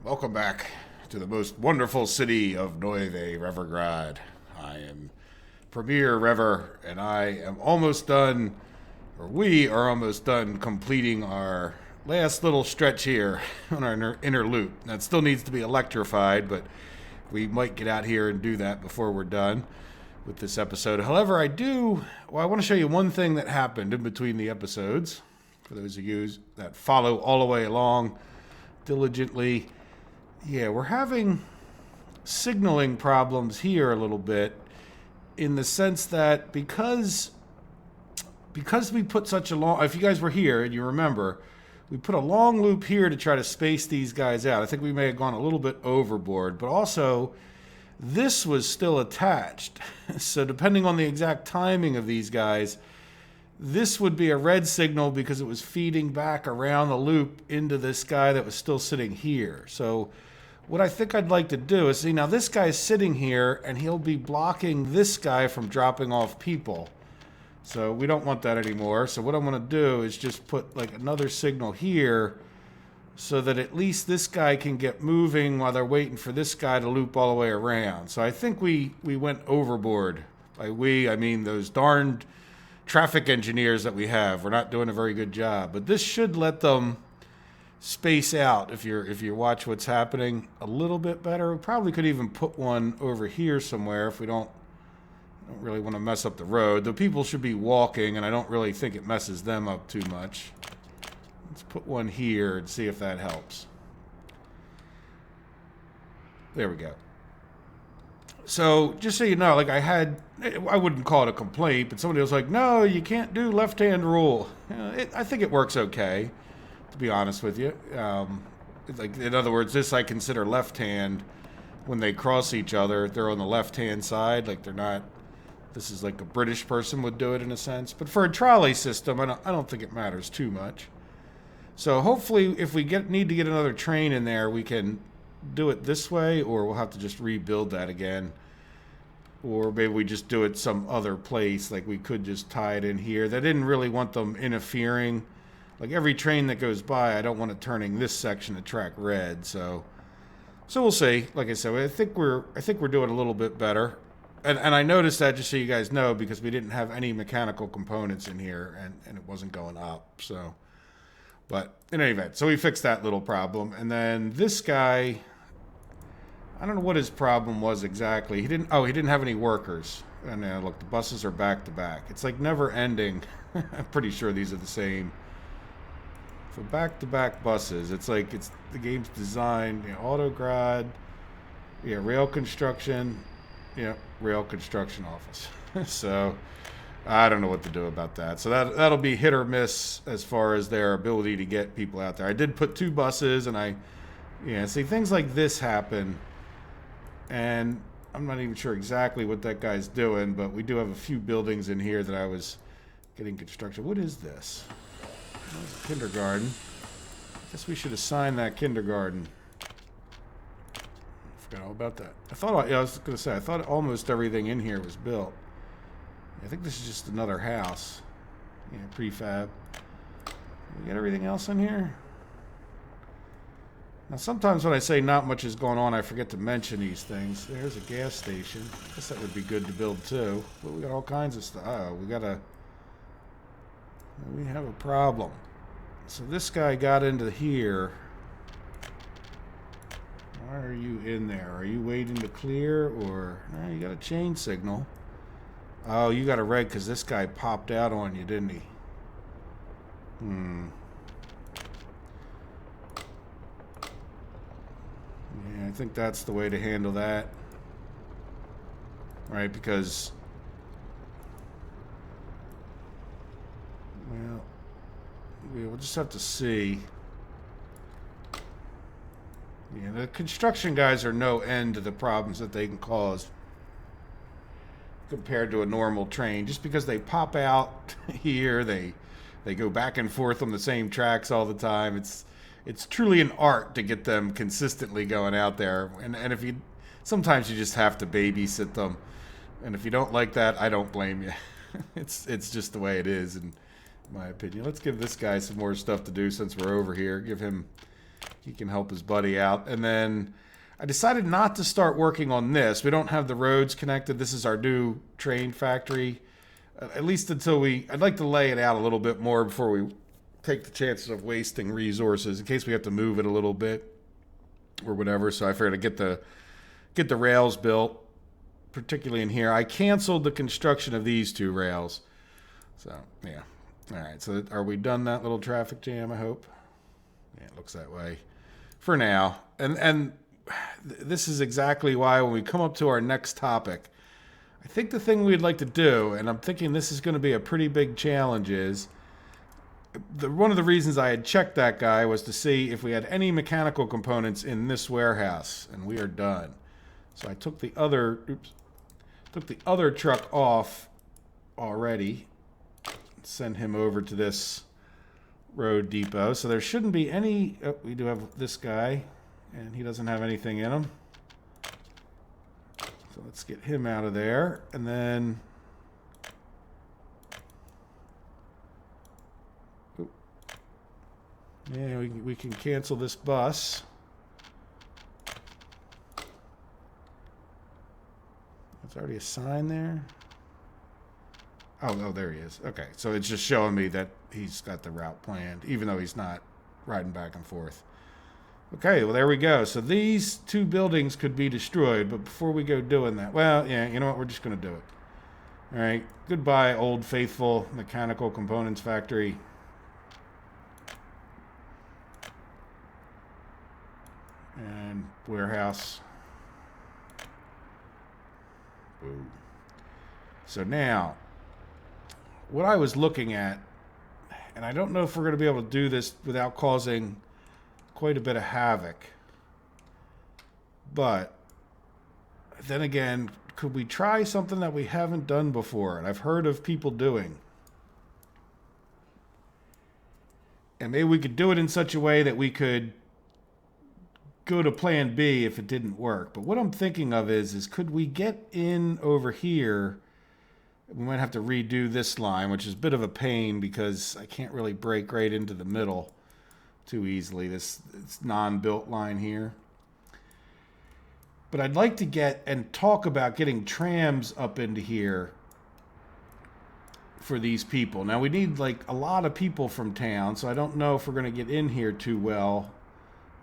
Welcome back to the most wonderful city of Neuve Revergrad. I am Premier Rever, and I am almost done, or we are almost done completing our last little stretch here on our inner loop. That still needs to be electrified, but we might get out here and do that before we're done with this episode. However, I want to show you one thing that happened in between the episodes, for those of you that follow all the way along diligently. Yeah, we're having signaling problems here a little bit, in the sense that because we put such a long, if you guys were here and you remember, we put a long loop here to try to space these guys out. I think we may have gone a little bit overboard, but also this was still attached. So depending on the exact timing of these guys, this would be a red signal because it was feeding back around the loop into this guy that was still sitting here. So what I think I'd like to do is, see, now this guy's sitting here and he'll be blocking this guy from dropping off people. So we don't want that anymore. So what I'm going to do is just put like another signal here so that at least this guy can get moving while they're waiting for this guy to loop all the way around. So I think we went overboard. By we, I mean those darned traffic engineers that we have. We're not doing a very good job. But this should let them space out, if you watch what's happening, a little bit better. We probably could even put one over here somewhere if we don't really want to mess up the road. The people should be walking, and I don't really think it messes them up too much. Let's put one here and see if that helps. There we go. So just so you know, like I wouldn't call it a complaint, but somebody was like, no, you can't do left-hand rule. I think it works okay, to be honest with you. Like, in other words, this I consider left hand. When they cross each other, they're on the left-hand side. Like, they're not, this is like a British person would do it in a sense. But for a trolley system, I don't think it matters too much. So hopefully, if we need to get another train in there, we can do it this way, or we'll have to just rebuild that again. Or maybe we just do it some other place. Like, we could just tie it in here. They didn't really want them interfering. Like, every train that goes by, I don't want it turning this section of track red. So we'll see. Like I said, I think we're doing a little bit better. And I noticed that, just so you guys know, because we didn't have any mechanical components in here, and it wasn't going up. So, but in any event, so we fixed that little problem. And then this guy, I don't know what his problem was exactly. He didn't have any workers. And look, the buses are back to back. It's like never ending. I'm pretty sure these are the same. So back-to-back buses. It's like the game's designed, Autograd, rail construction, rail construction office. So I don't know what to do about that. So that'll be hit or miss as far as their ability to get people out there. I did put 2 buses, and see, things like this happen, and I'm not even sure exactly what that guy's doing, but we do have a few buildings in here that I was getting construction. What is this? There's a kindergarten. I guess we should assign that kindergarten. I forgot all about that. I was going to say, I thought almost everything in here was built. I think this is just another house. Prefab. We get everything else in here? Now, sometimes when I say not much is going on, I forget to mention these things. There's a gas station. I guess that would be good to build too. But we got all kinds of stuff. Oh, we have a problem. So this guy got into here. Why are you in there? Are you waiting to clear, or no, you got a chain signal? Oh, you got a red because this guy popped out on you, didn't he? Yeah, I think that's the way to handle that. Right, because we'll just have to see. The construction guys are no end to the problems that they can cause compared to a normal train. Just because they pop out here, they go back and forth on the same tracks all the time. It's truly an art to get them consistently going out there. And if sometimes you just have to babysit them. And if you don't like that, I don't blame you. It's just the way it is, in my opinion. Let's give this guy some more stuff to do since we're over here. Give him he can help his buddy out. And then I decided not to start working on this. We don't have the roads connected. This is our new train factory. At least until I'd like to lay it out a little bit more before we take the chances of wasting resources in case we have to move it a little bit or whatever. So I figured to get the rails built, particularly in here. I canceled the construction of these 2 rails. So, yeah. All right. So are we done that little traffic jam, I hope? Yeah, it looks that way for now. And this is exactly why when we come up to our next topic, I think the thing we'd like to do, and I'm thinking this is going to be a pretty big challenge, is one of the reasons I had checked that guy was to see if we had any mechanical components in this warehouse, and we are done. So I took the other truck off already, send him over to this road depot. So there shouldn't be any. Oh, we do have this guy, and he doesn't have anything in him. So let's get him out of there, and then yeah, we can cancel this bus. There's already a sign there. Oh, there he is. Okay, so it's just showing me that he's got the route planned, even though he's not riding back and forth. Okay, well, there we go. So these 2 buildings could be destroyed, but before we go doing that, well, yeah, you know what? We're just going to do it. All right, goodbye, old faithful mechanical components factory. And warehouse. Ooh. So now, what I was looking at, and I don't know if we're going to be able to do this without causing quite a bit of havoc, but then again, could we try something that we haven't done before and I've heard of people doing? And maybe we could do it in such a way that we could go to plan B if it didn't work. But what I'm thinking of is could we get in over here? We might have to redo this line, which is a bit of a pain because I can't really break right into the middle too easily. This non-built line here. But I'd like to get and talk about getting trams up into here for these people. Now we need like a lot of people from town, so I don't know if we're going to get in here too well.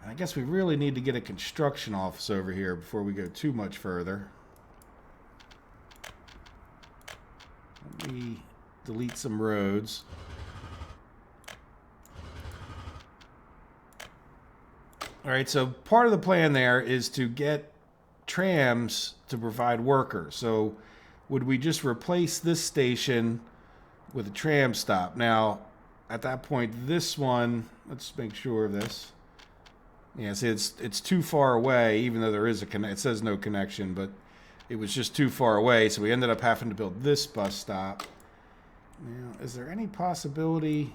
I guess we really need to get a construction office over here before we go too much further. Let me delete some roads. All right, so part of the plan there is to get trams to provide workers. So would we just replace this station with a tram stop? Now, at that point, this one, let's make sure of this. Yeah, see, it's too far away, even though there is it says no connection, but it was just too far away, so we ended up having to build this bus stop. Now, is there any possibility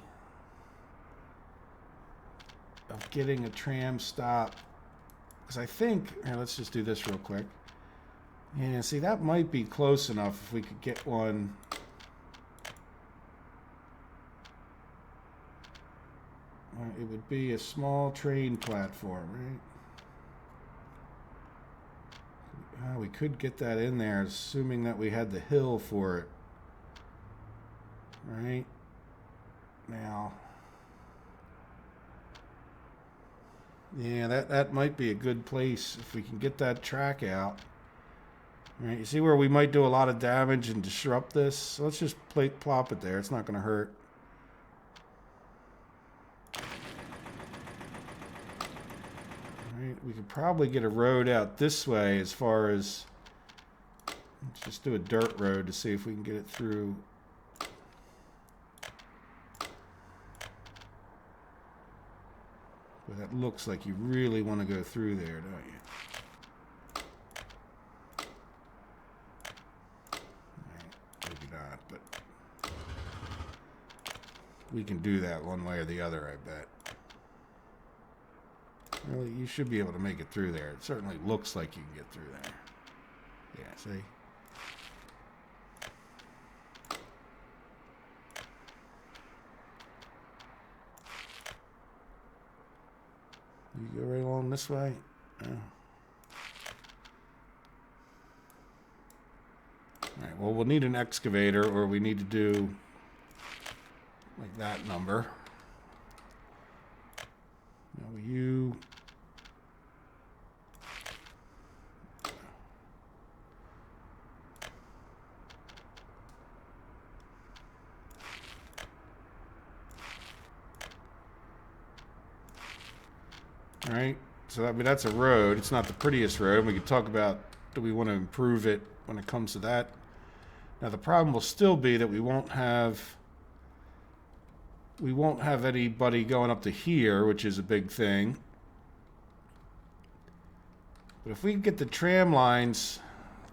of getting a tram stop? Because I think, here, let's just do this real quick. Yeah, see, that might be close enough if we could get one. It would be a small train platform, right? We could get that in there, assuming that we had the hill for it. Right? Now, yeah, that might be a good place if we can get that track out. Right, you see where we might do a lot of damage and disrupt this? So let's just plop it there. It's not going to hurt. Right, we could probably get a road out this way as far as... Let's just do a dirt road to see if we can get it through. But that looks like you really want to go through there, don't you? We can do that one way or the other, I bet. Well, you should be able to make it through there. It certainly looks like you can get through there. Yeah, see? You go right along this way. Oh. All right, well, we'll need an excavator, or we need to do like that number. Now you... All right, so I mean, that's a road. It's not the prettiest road. We could talk about, do we want to improve it when it comes to that? Now the problem will still be that we won't have anybody going up to here, which is a big thing. But if we can get the tram lines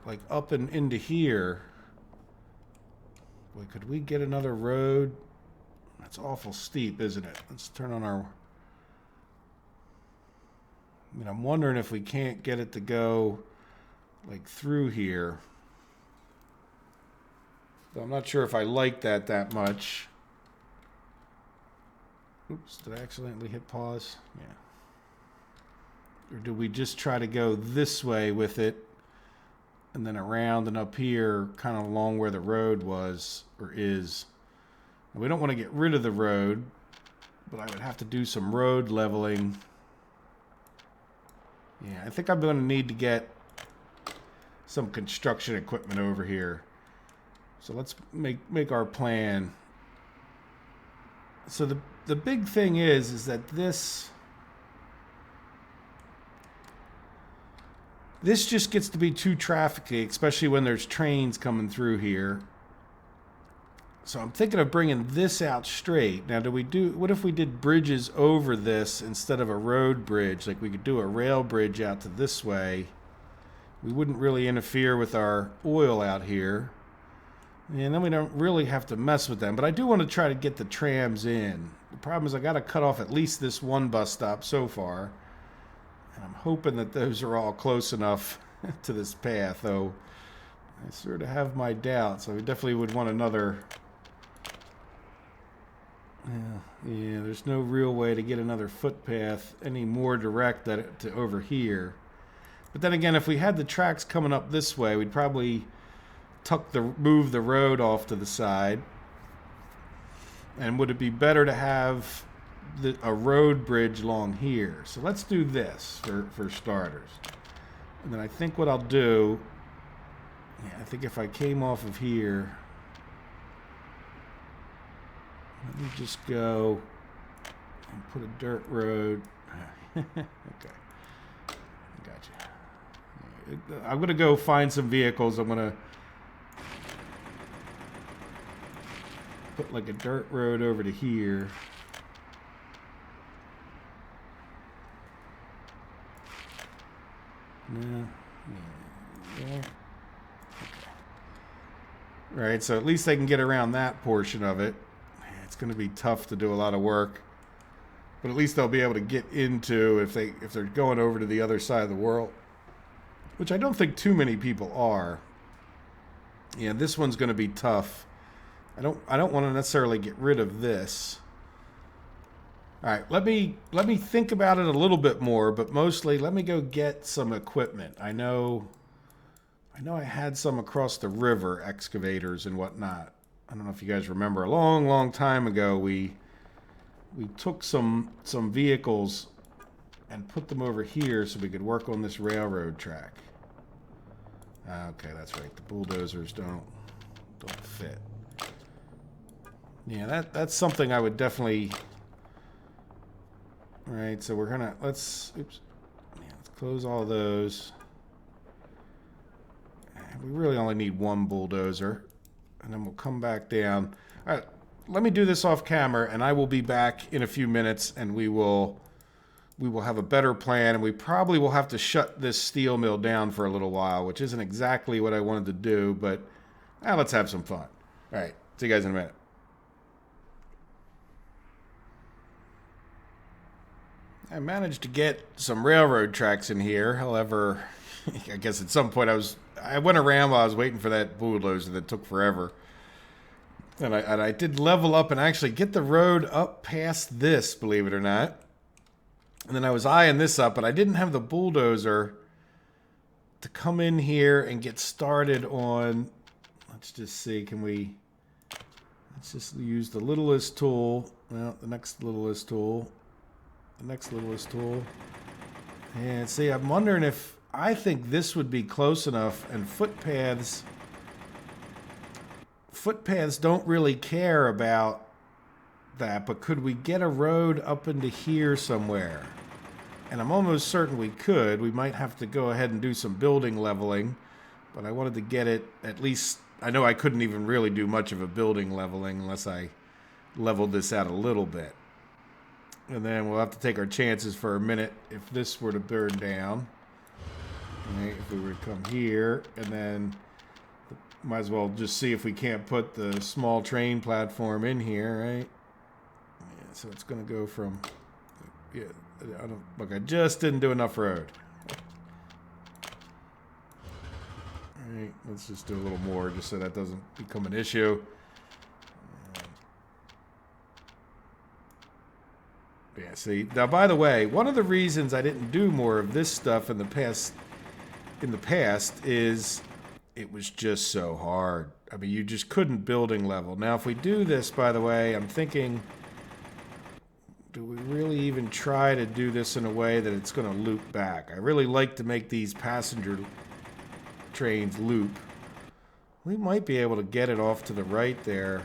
like up and into here, boy, could we get another road? That's awful steep, isn't it? Let's turn on our... I mean, I'm wondering if we can't get it to go like through here. But I'm not sure if I like that much. Oops, did I accidentally hit pause? Yeah. Or do we just try to go this way with it and then around and up here kind of along where the road was or is? And we don't want to get rid of the road, but I would have to do some road leveling. Yeah, I think I'm going to need to get some construction equipment over here. So let's make our plan. So the big thing is that this just gets to be too trafficy, especially when there's trains coming through here. So I'm thinking of bringing this out straight. Now, what if we did bridges over this instead of a road bridge? Like we could do a rail bridge out to this way. We wouldn't really interfere with our oil out here. And then we don't really have to mess with them. But I do want to try to get the trams in. The problem is I got to cut off at least this one bus stop so far. And I'm hoping that those are all close enough to this path, though I sort of have my doubts. So we definitely would want another... Yeah, there's no real way to get another footpath any more direct to over here. But then again, if we had the tracks coming up this way, we'd probably move the road off to the side. And would it be better to have a road bridge along here? So let's do this for starters. And then I think what I'll do, I think if I came off of here, let me just go and put a dirt road. Okay. Gotcha. I'm going to go find some vehicles. I'm going to put like a dirt road over to here. No. Yeah. Okay. Right, so at least they can get around that portion of it. It's going to be tough to do a lot of work, but at least they'll be able to get into if they're going over to the other side of the world, which I don't think too many people are. Yeah, this one's going to be tough. I don't want to necessarily get rid of this. All right, let me think about it a little bit more, but mostly let me go get some equipment. I know I had some across the river, excavators and whatnot. I don't know if you guys remember, a long time ago, we took some vehicles and put them over here so we could work on this railroad track. Okay, that's right. The bulldozers don't fit. Yeah, that's something I would definitely. All right, so we're gonna let's close all those. We really only need one bulldozer. And then we'll come back down. All right, let me do this off camera, and I will be back in a few minutes, and we will have a better plan, and we probably will have to shut this steel mill down for a little while, which isn't exactly what I wanted to do, but let's have some fun. All right, see you guys in a minute. I managed to get some railroad tracks in here. However, I guess at some point I went around while I was waiting for that bulldozer that took forever. And I did level up and actually get the road up past this, believe it or not. And then I was eyeing this up, but I didn't have the bulldozer to come in here and get started on. Let's just see, let's just use the littlest tool. Well, the next littlest tool. The next littlest tool. And see, I'm wondering if, I think this would be close enough, and footpaths don't really care about that, but could we get a road up into here somewhere? And I'm almost certain we could. We might have to go ahead and do some building leveling, but I wanted to get it at least. I know I couldn't even really do much of a building leveling unless I leveled this out a little bit. And then we'll have to take our chances for a minute if this were to burn down. Right, if we were to come here, and then might as well just see if we can't put the small train platform in here, right? Yeah, so it's going to go from, yeah, look, I just didn't do enough road. All right, let's just do a little more just so that doesn't become an issue. Yeah, see, now by the way, one of the reasons I didn't do more of this stuff in the past is it was just so hard. I mean, you just couldn't building level. Now, if we do this, by the way, I'm thinking, do we really even try to do this in a way that it's going to loop back? I really like to make these passenger trains loop. We might be able to get it off to the right there.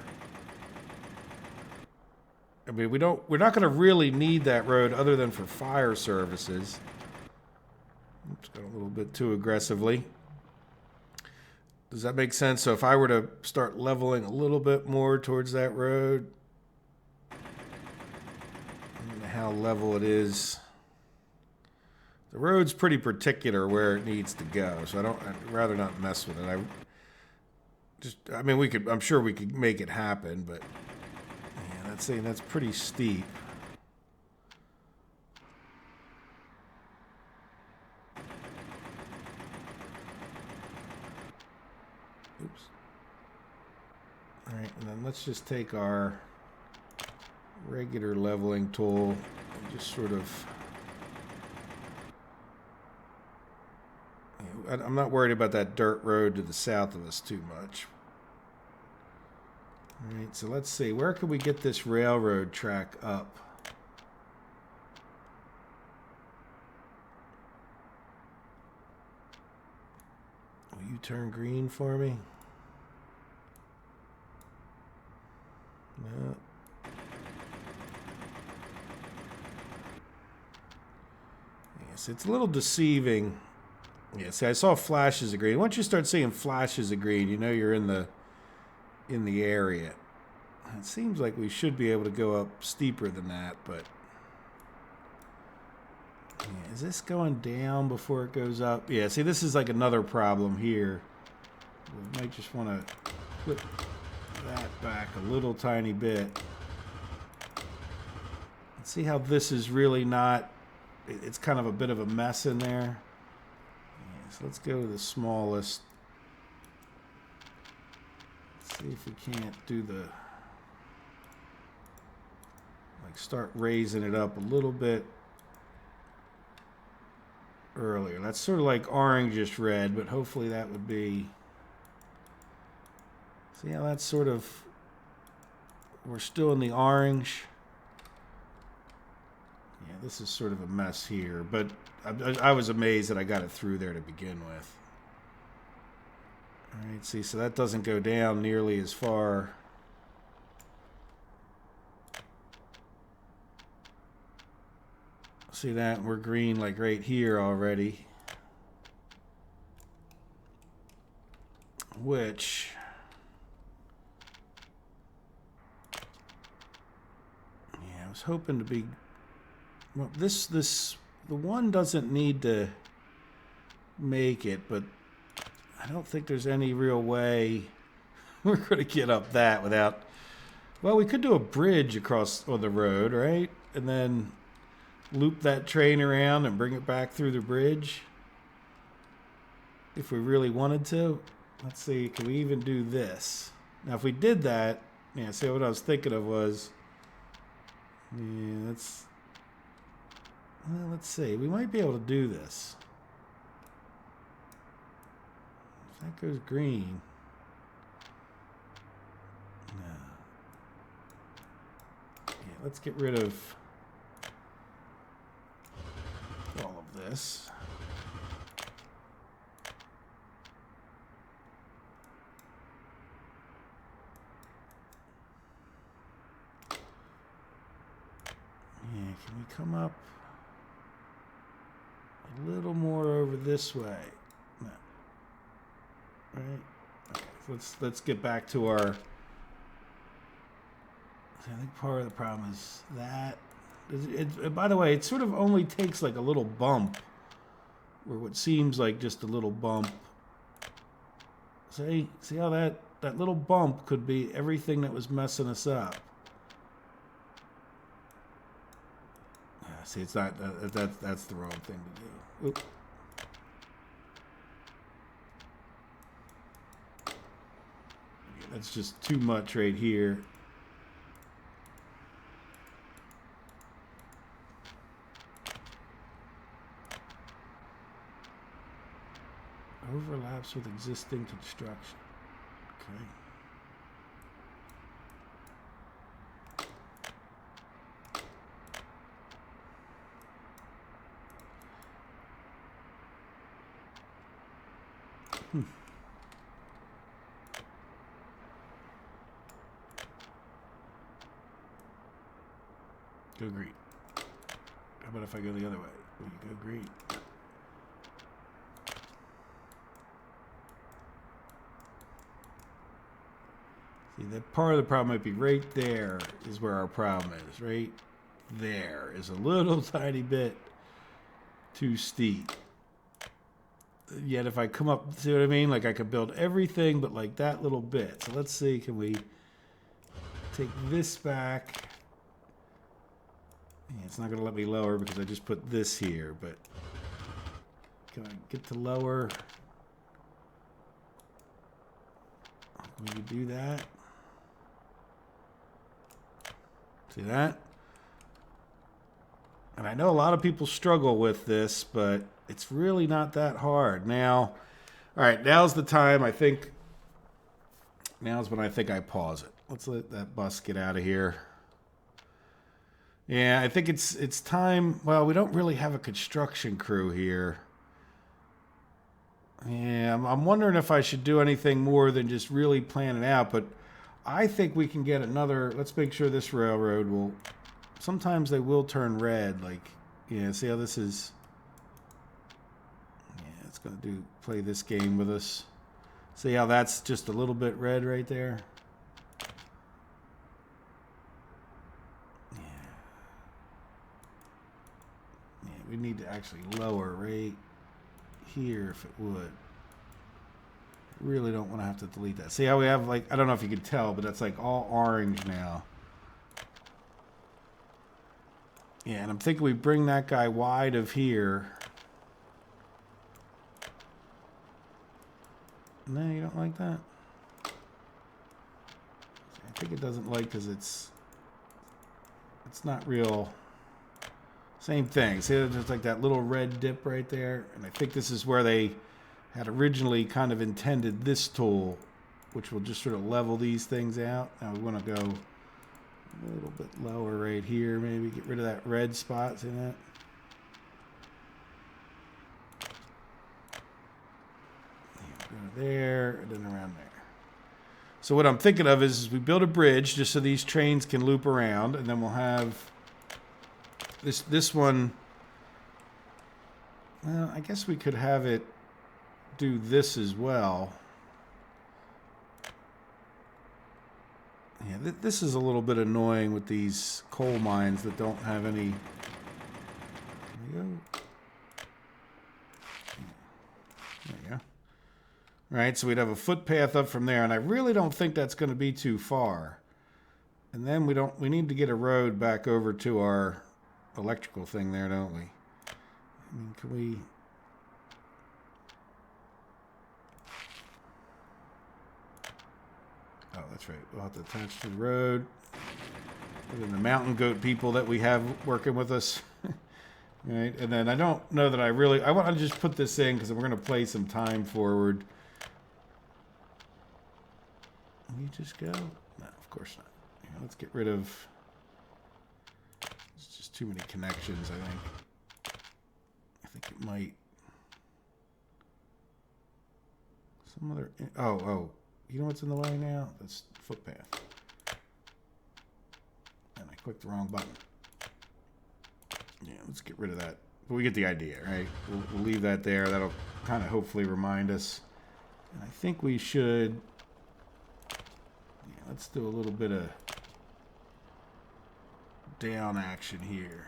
I mean, we're not going to really need that road other than for fire services. Oops, got a little bit too aggressively. Does that make sense? So if I were to start leveling a little bit more towards that road, I don't know how level it is. The road's pretty particular where it needs to go, so I'd rather not mess with it. I mean, I'm sure we could make it happen, but yeah, that's pretty steep. Oops. All right, and then let's just take our regular leveling tool and just sort of. I'm not worried about that dirt road to the south of us too much. All right, so let's see. Where can we get this railroad track up? Will you turn green for me? No. Yes, it's a little deceiving. Yeah, see, I saw flashes of green. Once you start seeing flashes of green, you know you're in the area. It seems like we should be able to go up steeper than that, but yeah, is this going down before it goes up? Yeah, see, this is like another problem here. We might just want to flip that back a little tiny bit. Let's see how this is really not, it's kind of a bit of a mess in there. Yeah, so let's go to the smallest. Let's see if we can't do the, like, start raising it up a little bit earlier. That's sort of like orangish red, but hopefully that would be, see how that's sort of, we're still in the orange. Yeah, this is sort of a mess here, but I was amazed that I got it through there to begin with. All right, see, so that doesn't go down nearly as far. See that? We're green like right here already. Which, yeah, I was hoping to be, well, the one doesn't need to make it, but I don't think there's any real way we're going to get up that without, well, we could do a bridge across on the road, right? And then loop that train around and bring it back through the bridge if we really wanted to. Let's see, can we even do this? Now, if we did that, yeah, see, what I was thinking of was, yeah, Well, let's see. We might be able to do this. If that goes green. No. Yeah, let's get rid of all of this. Yeah, can we come up a little more over this way? No. Right? Okay, so let's get back to our... I think part of the problem is that... by the way, it sort of only takes like a little bump, or what seems like just a little bump. See how that little bump could be everything that was messing us up. See, it's not that's the wrong thing to do. Oop. Yeah, that's just too much right here. Overlaps with existing construction. Okay. Go green. How about if I go the other way? Will you go green? See, that part of the problem might be right there is where our problem is. Right there is a little tiny bit too steep. Yet if I come up, see what I mean? Like I could build everything, but like that little bit. So let's see, can we take this back? Yeah, it's not going to let me lower because I just put this here, but can I get to lower? Can you do that? See that? And I know a lot of people struggle with this, but it's really not that hard. Now, all right, now's the time. I think now's when I think I pause it. Let's let that bus get out of here. Yeah, I think it's time. Well, we don't really have a construction crew here. Yeah, I'm wondering if I should do anything more than just really plan it out, but I think we can get another. Let's make sure this railroad will. Sometimes they will turn red. Like, yeah, see how this is. Yeah, it's gonna play this game with us. See how that's just a little bit red right there. We need to actually lower right here if it would. Really don't want to have to delete that. See how we have, like, I don't know if you can tell, but that's like all orange now. Yeah, and I'm thinking we bring that guy wide of here. No, you don't like that? I think it doesn't like because it's not real. Same thing. See, there's like that little red dip right there. And I think this is where they had originally kind of intended this tool, which will just sort of level these things out. Now we want to go a little bit lower right here, maybe get rid of that red spot. See that? Go there, and then around there. So what I'm thinking of is we build a bridge just so these trains can loop around, and then we'll have this one. Well, I guess we could have it do this as well. Yeah, this is a little bit annoying with these coal mines that don't have any. There you go. There you go. All right, so we'd have a footpath up from there, and I really don't think that's going to be too far. And then we need to get a road back over to our electrical thing there, don't we? I mean, can we? Oh, that's right. We'll have to attach to the road. Look at the mountain goat people that we have working with us. Right, and then I don't know that I want to just put this in because we're going to play some time forward. You just go? No, of course not. Yeah, let's get rid of... It's just too many connections, I think. I think it might... Some other... Oh. You know what's in the way now? That's footpath. And I clicked the wrong button. Yeah, let's get rid of that. But we get the idea, right? We'll leave that there. That'll kind of hopefully remind us. And I think we should... Yeah, let's do a little bit of down action here.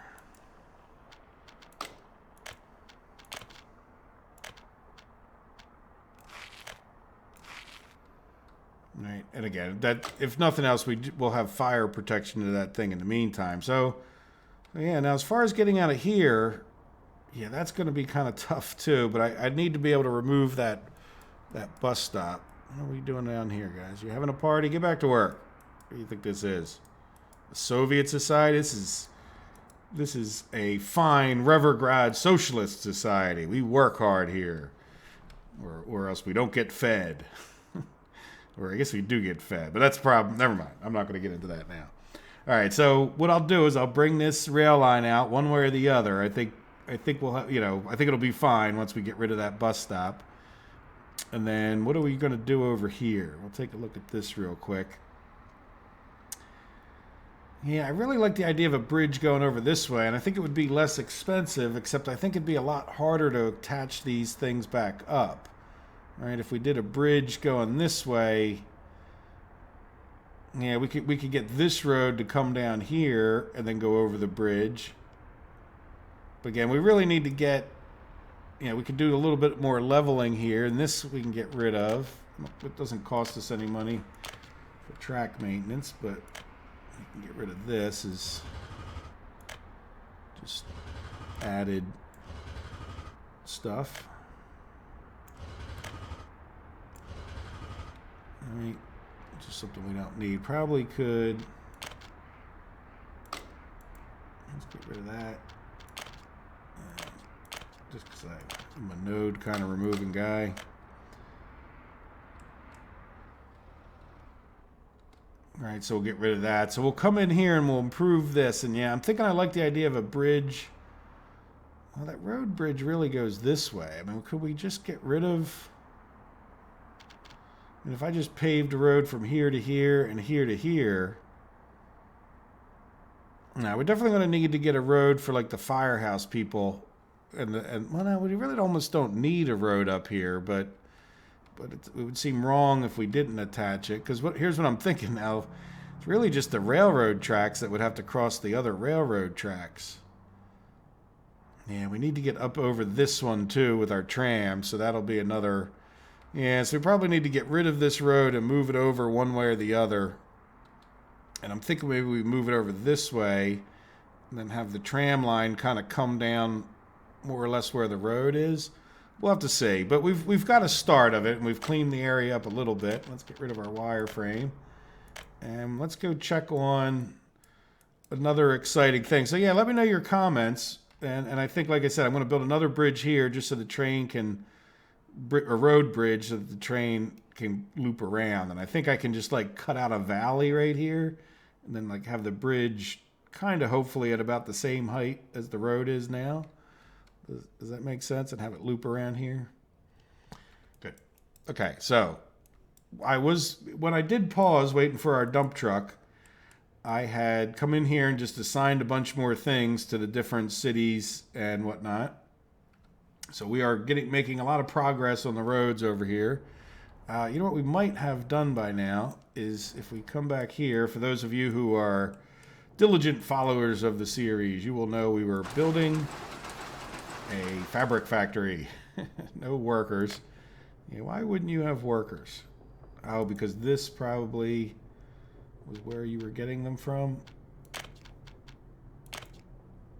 Right, and again, that if nothing else, we'll have fire protection to that thing in the meantime. So, yeah, now as far as getting out of here, yeah, that's going to be kind of tough too. But I need to be able to remove that bus stop. What are we doing down here, guys? You having a party? Get back to work. What do you think this is? A Soviet society? This is a fine Revergrad socialist society. We work hard here, or else we don't get fed. Or I guess we do get fed, but that's a problem. Never mind. I'm not going to get into that now. All right. So what I'll do is I'll bring this rail line out one way or the other. I think we'll have, I think it'll be fine once we get rid of that bus stop. And then what are we going to do over here? We'll take a look at this real quick. Yeah, I really like the idea of a bridge going over this way, and I think it would be less expensive, except I think it'd be a lot harder to attach these things back up. All right, if we did a bridge going this way, yeah, we could get this road to come down here and then go over the bridge. But again, we really need to get, we could do a little bit more leveling here, and this we can get rid of. It doesn't cost us any money for track maintenance, but we can get rid of this as just added stuff. All right, just something we don't need. Probably could. Let's get rid of that. Just because I'm a node kind of removing guy. All right, so we'll get rid of that. So we'll come in here and we'll improve this. And yeah, I'm thinking I like the idea of a bridge. Well, that road bridge really goes this way. I mean, could we just get rid of... And if I just paved a road from here to here and here to here, now we're definitely going to need to get a road for like the firehouse people, and well, no, we really almost don't need a road up here, but it would seem wrong if we didn't attach it, because here's what I'm thinking now, it's really just the railroad tracks that would have to cross the other railroad tracks. Yeah, we need to get up over this one too with our tram, so that'll be another. Yeah, so we probably need to get rid of this road and move it over one way or the other. And I'm thinking maybe we move it over this way and then have the tram line kind of come down more or less where the road is. We'll have to see. But we've got a start of it, and we've cleaned the area up a little bit. Let's get rid of our wireframe. And let's go check on another exciting thing. So, yeah, let me know your comments. And I think, like I said, I'm going to build another bridge here just so the train can... a road bridge so that the train can loop around, and I think I can just like cut out a valley right here and then like have the bridge kind of hopefully at about the same height as the road is now. Does that make sense? And have it loop around here. Good. Okay, so when I did pause waiting for our dump truck, I had come in here and just assigned a bunch more things to the different cities and whatnot. So we are making a lot of progress on the roads over here. You know what we might have done by now is if we come back here, for those of you who are diligent followers of the series, you will know we were building a fabric factory. No workers. Yeah, why wouldn't you have workers? Oh, because this probably was where you were getting them from.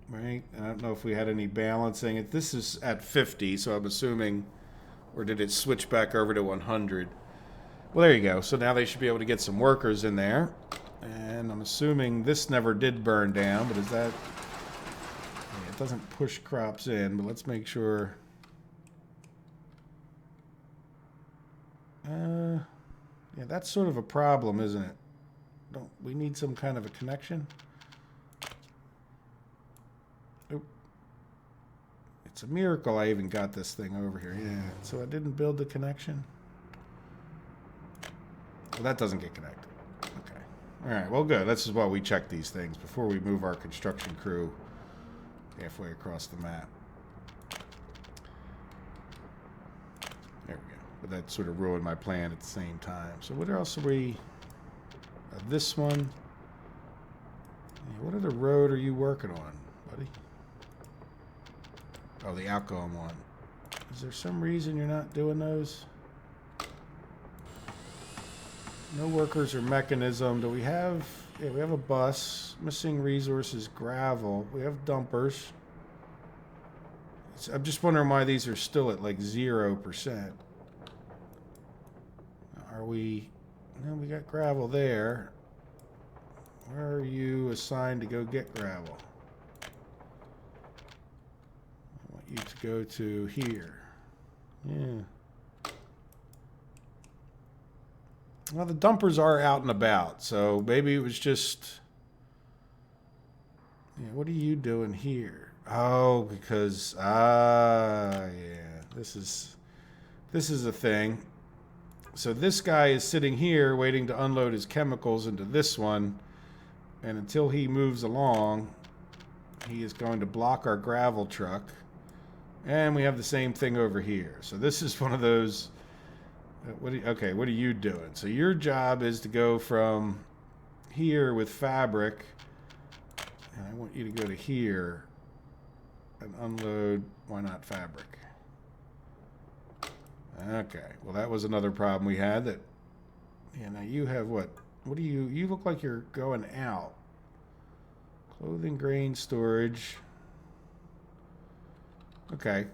Right? I don't know if we had any balancing. This is at 50, so I'm assuming, or did it switch back over to 100? Well, there you go. So now they should be able to get some workers in there. And I'm assuming this never did burn down, but is that... Yeah, it doesn't push crops in, but let's make sure. Yeah, that's sort of a problem, isn't it? Don't we need some kind of a connection? Oop. It's a miracle I even got this thing over here. Yeah, so I didn't build the connection. Well, that doesn't get connected. Okay. All right, well, good. This is why we check these things before we move our construction crew halfway across the map. There we go. But that sort of ruined my plan at the same time. So what else are we... this one. Yeah, what other road are you working on, buddy? Oh, the outgoing one. Is there some reason you're not doing those? No workers or mechanism. Do we have... yeah, we have a bus. Missing resources, gravel. We have dumpers. I'm just wondering why these are still at like 0%. Are we... no, we got gravel there. Where are you assigned to go get gravel? I want you to go to here. Yeah. Well, the dumpers are out and about, so maybe it was just... yeah, what are you doing here? Oh, because... yeah, this is a thing. So this guy is sitting here waiting to unload his chemicals into this one, and until he moves along, he is going to block our gravel truck. And we have the same thing over here. So this is one of those... okay, what are you doing? So your job is to go from here with fabric, and I want you to go to here and unload, why not fabric? Okay, well that was another problem we had. That, yeah, now you have what do you look like you're going out. Clothing, grain storage. Okay,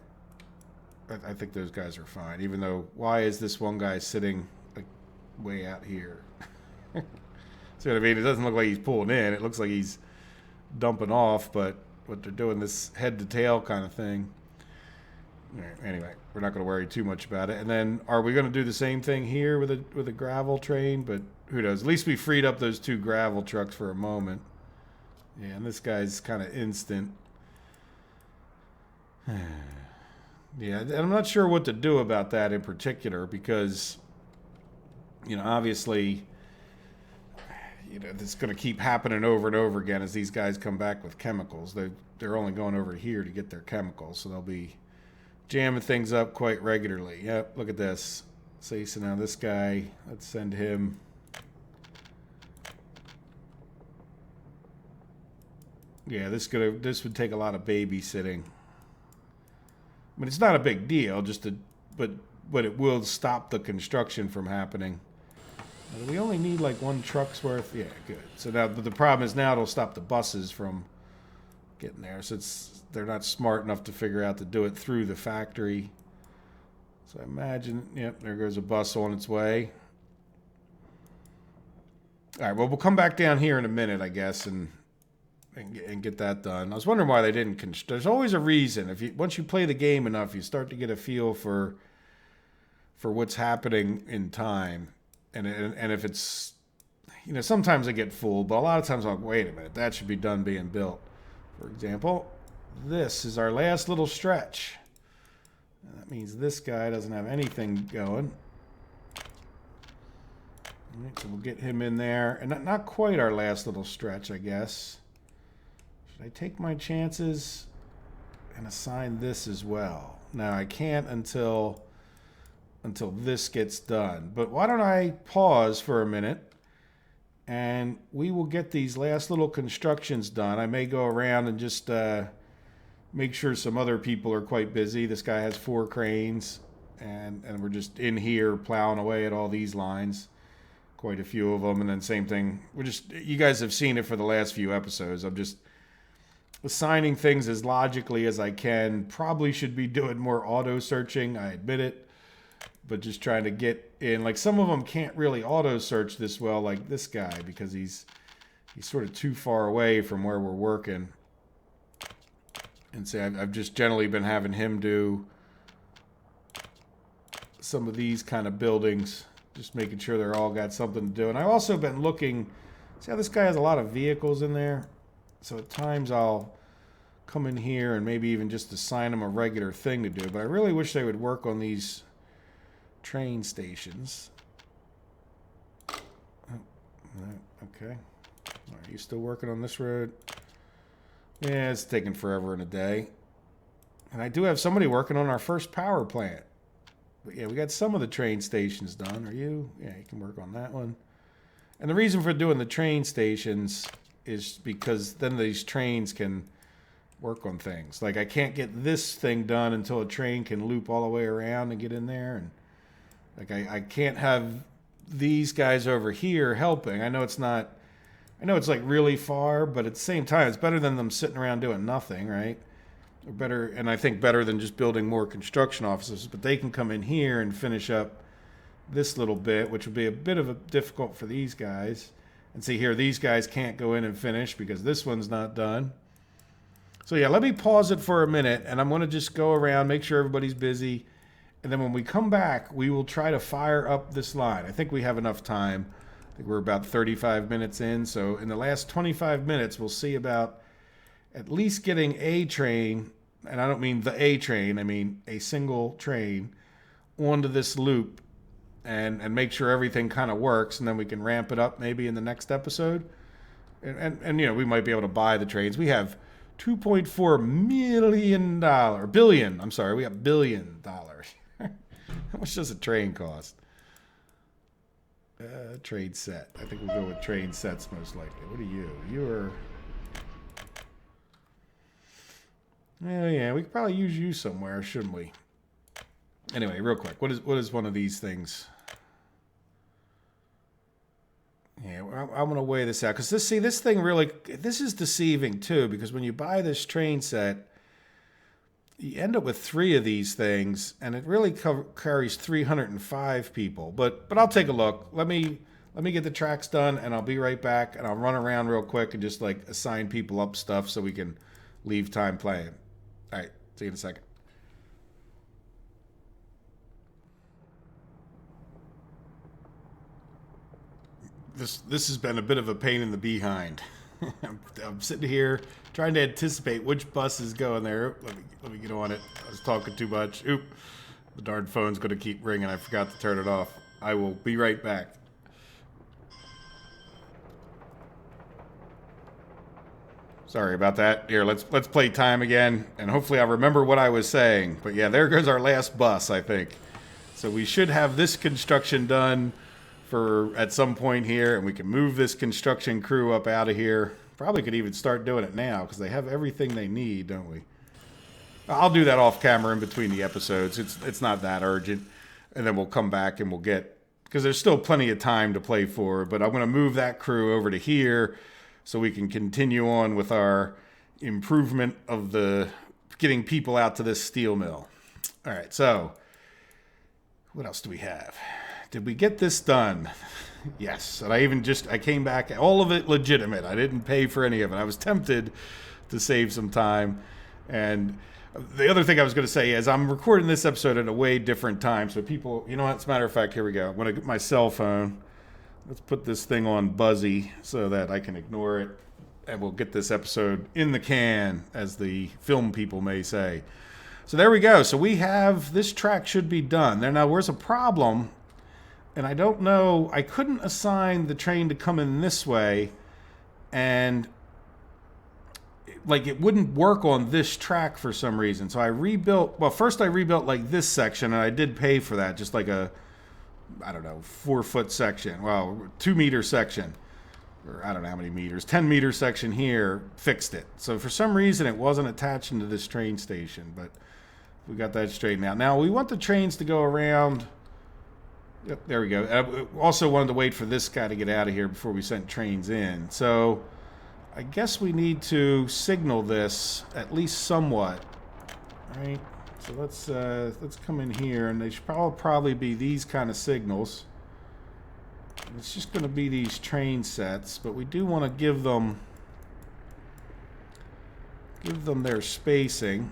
I think those guys are fine, even though, why is this one guy sitting like way out here? See what I mean? It doesn't look like he's pulling in. It looks like he's dumping off, but they're doing this head to tail kind of thing. Anyway, we're not going to worry too much about it. And then, are we going to do the same thing here with a gravel train? But who knows? At least we freed up those 2 gravel trucks for a moment. Yeah, and this guy's kind of instant. Yeah, and I'm not sure what to do about that in particular because, you know, obviously, you know, it's going to keep happening over and over again as these guys come back with chemicals. They're only going over here to get their chemicals, so they'll be jamming things up quite regularly. Yep, look at this. See, so now this guy, let's send him. Yeah, this would take a lot of babysitting. I mean, it's not a big deal, but it will stop the construction from happening. We only need like 1 truck's worth. Yeah, good. So now, but the problem is now it'll stop the buses from getting there. So they're not smart enough to figure out to do it through the factory. So I imagine, yep, there goes a bus on its way. All right, well, we'll come back down here in a minute, I guess, and get that done. I was wondering why they didn't. There's always a reason. Once you play the game enough, you start to get a feel for what's happening in time, and if it's, you know, sometimes I get fooled, but a lot of times I'm like, wait a minute, that should be done being built. For example, this is our last little stretch. And that means this guy doesn't have anything going. All right, so we'll get him in there, and not quite our last little stretch, I guess. I take my chances and assign this as well. Now I can't until this gets done. But why don't I pause for a minute and we will get these last little constructions done. I may go around and just make sure some other people are quite busy. This guy has 4 cranes and we're just in here plowing away at all these lines. Quite a few of them. And then same thing. You guys have seen it for the last few episodes. I'm just assigning things as logically as I can. Probably should be doing more auto searching, I admit it, but just trying to get in. Like some of them can't really auto search this well, like this guy, because he's sort of too far away from where we're working. And say I've just generally been having him do some of these kind of buildings, just making sure they're all got something to do. And I've also been looking, see how this guy has a lot of vehicles in there? So at times I'll come in here and maybe even just assign them a regular thing to do. But I really wish they would work on these train stations. Okay. Are you still working on this road? Yeah, it's taking forever and a day. And I do have somebody working on our first power plant. But yeah, we got some of the train stations done. Are you? Yeah, you can work on that one. And the reason for doing the train stations is because then these trains can work on things. Like I can't get this thing done until a train can loop all the way around and get in there. And like I can't have these guys over here helping. I know it's like really far, but at the same time, it's better than them sitting around doing nothing, right? Or better, and I think better than just building more construction offices. But they can come in here and finish up this little bit, which would be a bit of a difficult for these guys. And see here, these guys can't go in and finish because this one's not done. So yeah, let me pause it for a minute, and I'm going to just go around, make sure everybody's busy. And then when we come back, we will try to fire up this line. I think we have enough time. I think we're about 35 minutes in. So in the last 25 minutes, we'll see about at least getting a train, and I don't mean the A train, I mean a single train, onto this loop and make sure everything kind of works, and then we can ramp it up maybe in the next episode. And you know, we might be able to buy the trains. We have $2.4 billion. I'm sorry, we have $1 billion. How much does a train cost? Trade set. I think we'll go with train sets most likely. What are you? You're... Oh yeah, we could probably use you somewhere, shouldn't we? Anyway, real quick, what is one of these things? Yeah, I'm gonna weigh this out because this thing really, this is deceiving too, because when you buy this train set, you end up with 3 of these things, and it really carries 305 people. But I'll take a look. Let me get the tracks done, and I'll be right back, and I'll run around real quick and just like assign people up stuff so we can leave time playing. All right, see you in a second. This has been a bit of a pain in the behind. I'm sitting here trying to anticipate which bus is going there. Let me get on it. I was talking too much. Oop. The darn phone's going to keep ringing. I forgot to turn it off. I will be right back. Sorry about that. Here, let's play time again, and hopefully I'll remember what I was saying. But yeah, there goes our last bus, I think. So we should have this construction done for at some point here, and we can move this construction crew up out of here. Probably could even start doing it now because they have everything they need, don't we? I'll do that off camera in between the episodes. It's not that urgent, and then we'll come back and we'll get, because there's still plenty of time to play for. But I'm going to move that crew over to here so we can continue on with our improvement of the getting people out to this steel mill. All right, so what else do we have? Did we get this done? Yes. And I came back, all of it legitimate. I didn't pay for any of it. I was tempted to save some time. And the other thing I was going to say is I'm recording this episode at a way different time. So people, you know what? As a matter of fact, here we go. I'm going to get my cell phone. Let's put this thing on buzzy so that I can ignore it. And we'll get this episode in the can, as the film people may say. So there we go. So we have, this track should be done. There now, where's a problem? And I don't know, I couldn't assign the train to come in this way, and like it wouldn't work on this track for some reason. So I rebuilt, well, first I rebuilt like this section, and I did pay for that, just like a, I don't know, 4-foot section, well, 2-meter section, or I don't know how many meters, 10-meter section here, fixed it. So for some reason it wasn't attaching to this train station, but we got that straightened out. Now we want the trains to go around. Yep, there we go. I also wanted to wait for this guy to get out of here before we sent trains in. So I guess we need to signal this at least somewhat. All right. So let's come in here, and they should probably be these kind of signals. It's just going to be these train sets, but we do want to give them give them their spacing.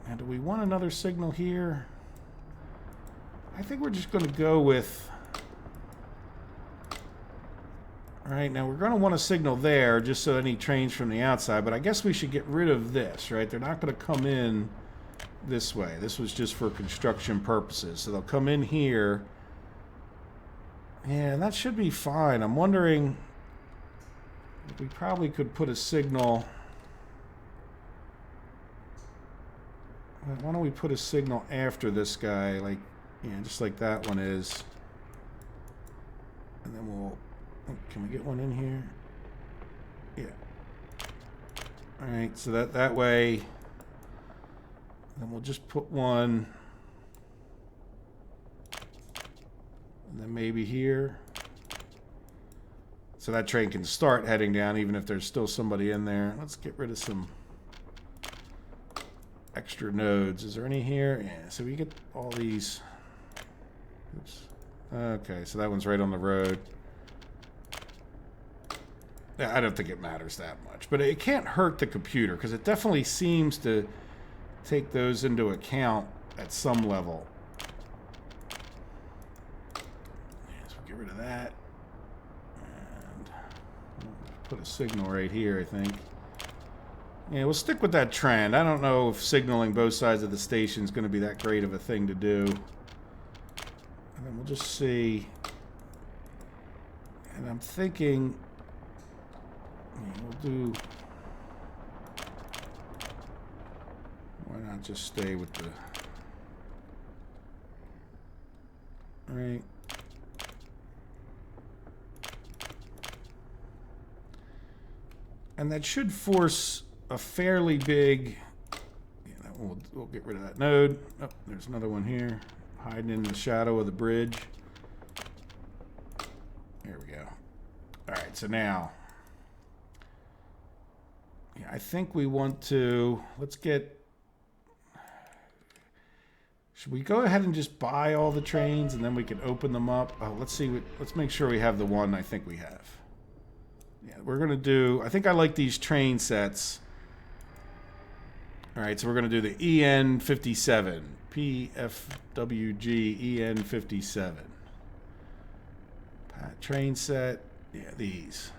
And do we want another signal here? I think we're just going to go with... All right, now we're going to want a signal there just so any trains from the outside, but I guess we should get rid of this, right? They're not going to come in this way. This was just for construction purposes. So they'll come in here. Yeah, that should be fine. I'm wondering if we probably could put a signal. Why don't we put a signal after this guy, like, yeah, just like that one is. And then we'll... Can we get one in here? Yeah. All right, so that way, then we'll just put one, and then maybe here. So that train can start heading down even if there's still somebody in there. Let's get rid of some extra nodes. Is there any here? Yeah, so we get all these. Oops. Okay, so that one's right on the road. I don't think it matters that much, but it can't hurt the computer because it definitely seems to take those into account at some level. So we'll get rid of that. And we'll put a signal right here, I think. Yeah, we'll stick with that trend. I don't know if signaling both sides of the station is going to be that great of a thing to do. And then we'll just see. And I'm thinking... We'll do... Why not just stay with the... Right. And that should force a fairly big... Yeah, we'll get rid of that node. Oh, there's another one here. Hiding in the shadow of the bridge. There we go. Alright, so now... Yeah, I think we want to, let's get, should we go ahead and just buy all the trains and then we can open them up? Oh, let's see, let's make sure we have the one I think we have. Yeah, we're going to do, I think I like these train sets. All right, so we're going to do the EN57, PFWG EN57. Train set, yeah, these.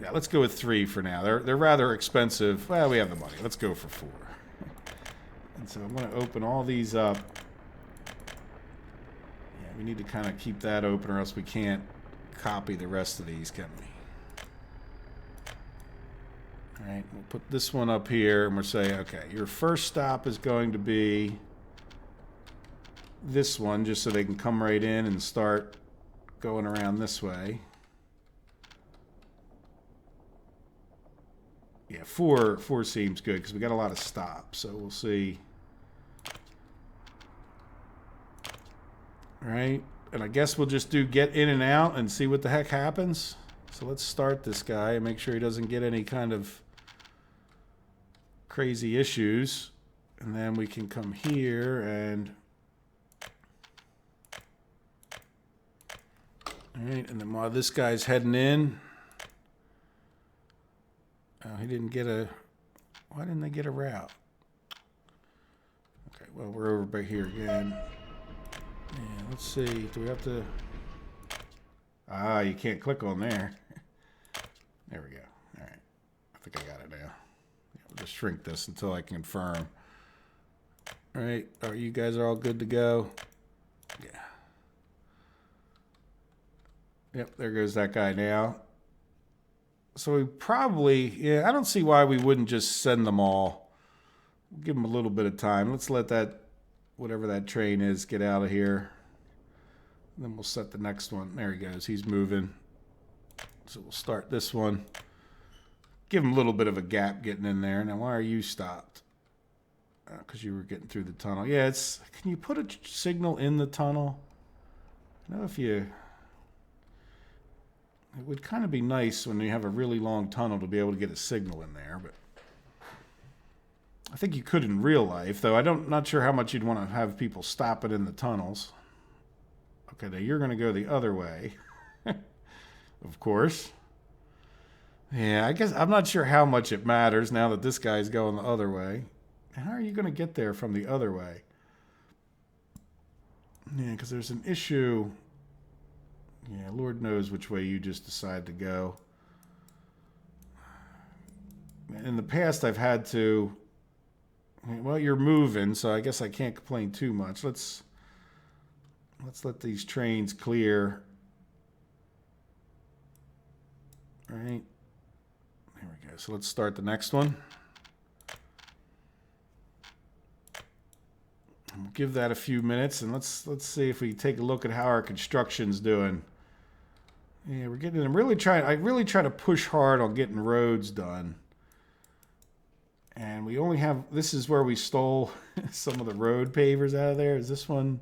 Yeah, let's go with 3 for now. They're rather expensive. Well, we have the money. Let's go for 4. And so I'm going to open all these up. Yeah, we need to kind of keep that open or else we can't copy the rest of these, can we? All right, we'll put this one up here and we'll say, okay, your first stop is going to be this one just so they can come right in and start going around this way. Yeah, 4 seems good because we got a lot of stops, so we'll see. All right, and I guess we'll just do get in and out and see what the heck happens. So let's start this guy and make sure he doesn't get any kind of crazy issues. And then we can come here and... All right, and then while this guy's heading in... Oh, he didn't get a... Why didn't they get a route? Okay, well, we're over by here again. Yeah, let's see. Do we have to... Ah, you can't click on there. There we go. All right. I think I got it now. Yeah, we'll just shrink this until I confirm. All right. Oh, you guys are all good to go? Yeah. Yep, there goes that guy now. So we probably, yeah, I don't see why we wouldn't just send them all. We'll give them a little bit of time. Let's let that, whatever that train is, get out of here. And then we'll set the next one. There he goes. He's moving. So we'll start this one. Give him a little bit of a gap getting in there. Now, why are you stopped? Because you were getting through the tunnel. Yeah, it's, can you put a signal in the tunnel? I know if you... It would kind of be nice when you have a really long tunnel to be able to get a signal in there, but I think you could in real life, though not sure how much you'd want to have people stopping in the tunnels. Okay, now you're going to go the other way, of course. Yeah, I guess I'm not sure how much it matters now that this guy's going the other way. How are you going to get there from the other way? Yeah, because there's an issue. Yeah, Lord knows which way you just decide to go. In the past, I've had to. Well, you're moving, so I guess I can't complain too much. Let's let these trains clear. All right. There we go. So let's start the next one. We'll give that a few minutes, and let's see if we take a look at how our construction's doing. Yeah, we're getting. I really try to push hard on getting roads done. And we only have, this is where we stole some of the road pavers out of there. Is this one?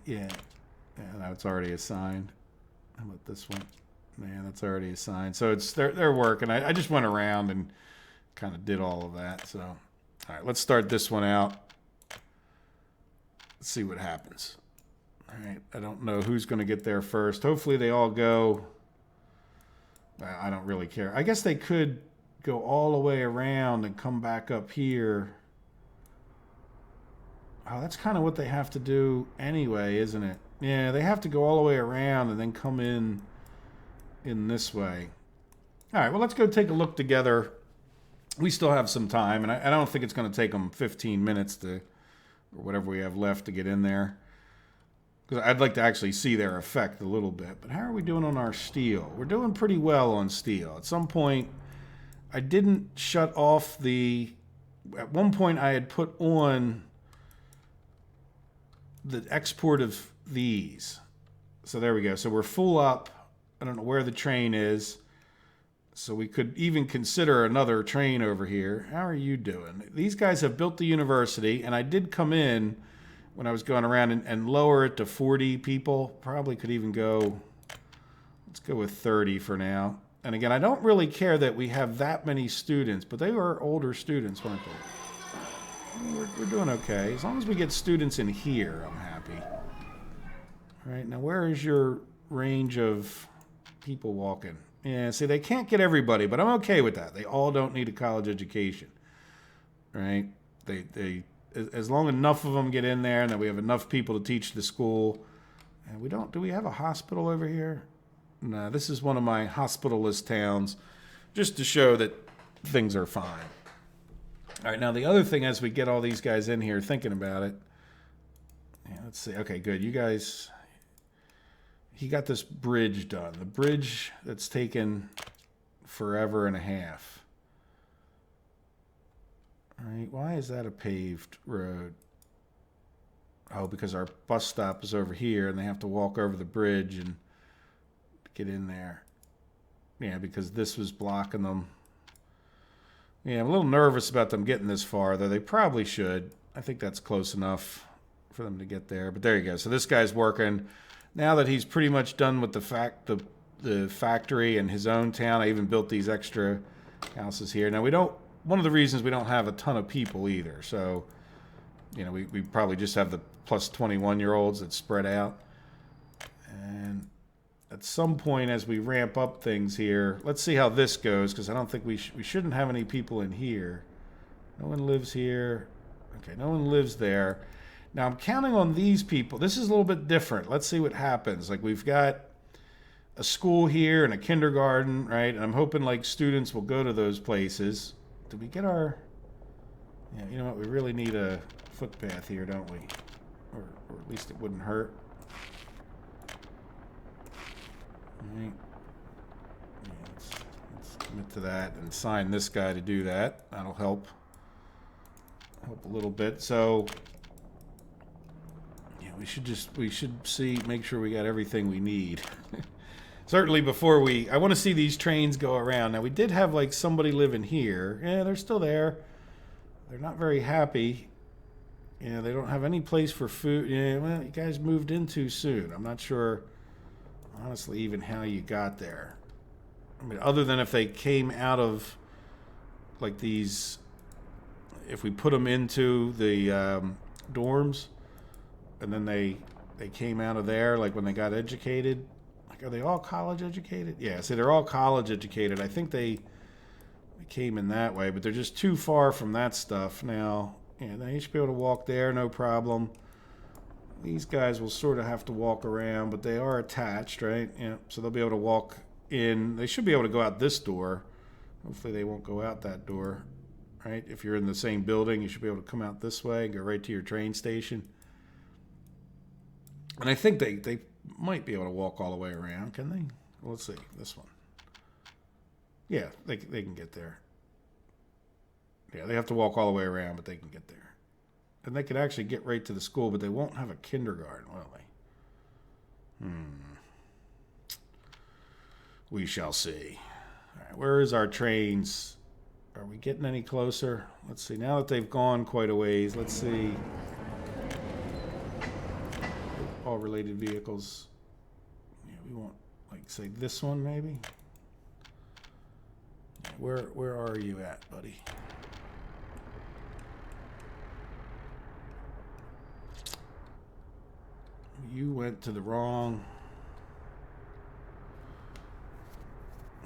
Yeah. Yeah, no, it's already assigned. How about this one? Man, that's already assigned. So they're working. I just went around and kind of did all of that. So, all right, let's start this one out. Let's see what happens. All right, I don't know who's going to get there first. Hopefully they all go. Well, I don't really care. I guess they could go all the way around and come back up here. Oh, that's kind of what they have to do anyway, isn't it? Yeah, they have to go all the way around and then come in this way. All right, well, let's go take a look together. We still have some time, and I don't think it's going to take them 15 minutes or whatever we have left to get in there. Because I'd like to actually see their effect a little bit. But how are we doing on our steel? We're doing pretty well on steel. At some point, I didn't shut off at one point I had put on the export of these. So there we go. So we're full up. I don't know where the train is. So we could even consider another train over here. How are you doing? These guys have built the university, and I did come in when I was going around and lower it to 40 people. Probably could even go, let's go with 30 for now. And again, I don't really care that we have that many students, but they were older students, weren't they? We're doing okay. As long as we get students in here, I'm happy. All right, now where is your range of people walking? Yeah, see, they can't get everybody, but I'm okay with that. They all don't need a college education, right? They as long enough of them get in there and that we have enough people to teach the school. And do we have a hospital over here? No, this is one of my hospitalist towns, just to show that things are fine. All right, now the other thing as we get all these guys in here thinking about it, yeah, let's see. Okay, good. You guys, he got this bridge done. The bridge that's taken forever and a half. All right, why is that a paved road? Oh, because our bus stop is over here and they have to walk over the bridge and get in there. Yeah, because this was blocking them. Yeah, I'm a little nervous about them getting this far, though they probably should. I think that's close enough for them to get there. But there you go. So this guy's working. Now that he's pretty much done with the factory and his own town, I even built these extra houses here. Now one of the reasons we don't have a ton of people either. So, we probably just have the plus 21-year-olds that spread out. And at some point as we ramp up things here, let's see how this goes, because I don't think we shouldn't have any people in here. No one lives here. Okay, no one lives there. Now I'm counting on these people. This is a little bit different. Let's see what happens. Like we've got a school here and a kindergarten, right? And I'm hoping like students will go to those places. Did we get our... Yeah, you know what? We really need a footpath here, don't we? Or at least it wouldn't hurt. Right. Yeah, let's commit to that and sign this guy to do that. That'll help a little bit. So yeah, we should make sure we got everything we need. Certainly before I want to see these trains go around. Now we did have like somebody living here. Yeah, they're still there. They're not very happy. Yeah, they don't have any place for food. Yeah, well, you guys moved in too soon. I'm not sure, honestly, even how you got there. I mean, other than if they came out of, like these, if we put them into the dorms, and then they came out of there, like when they got educated. Are they all college educated? Yeah, so they're all college educated. I think they came in that way, but they're just too far from that stuff now. Yeah, they should be able to walk there, no problem. These guys will sort of have to walk around, but they are attached, right? Yeah, so they'll be able to walk in. They should be able to go out this door. Hopefully they won't go out that door, right? If you're in the same building, you should be able to come out this way and go right to your train station. And I think they might be able to walk all the way around, can they? Well, let's see, this one. Yeah, they can get there. Yeah, they have to walk all the way around, but they can get there. And they could actually get right to the school, but they won't have a kindergarten, will they? We shall see. All right, where is our trains? Are we getting any closer? Let's see. Now that they've gone quite a ways, let's see. All related vehicles. Yeah, we want, like, say this one maybe. Where are you at, buddy? You went to the wrong.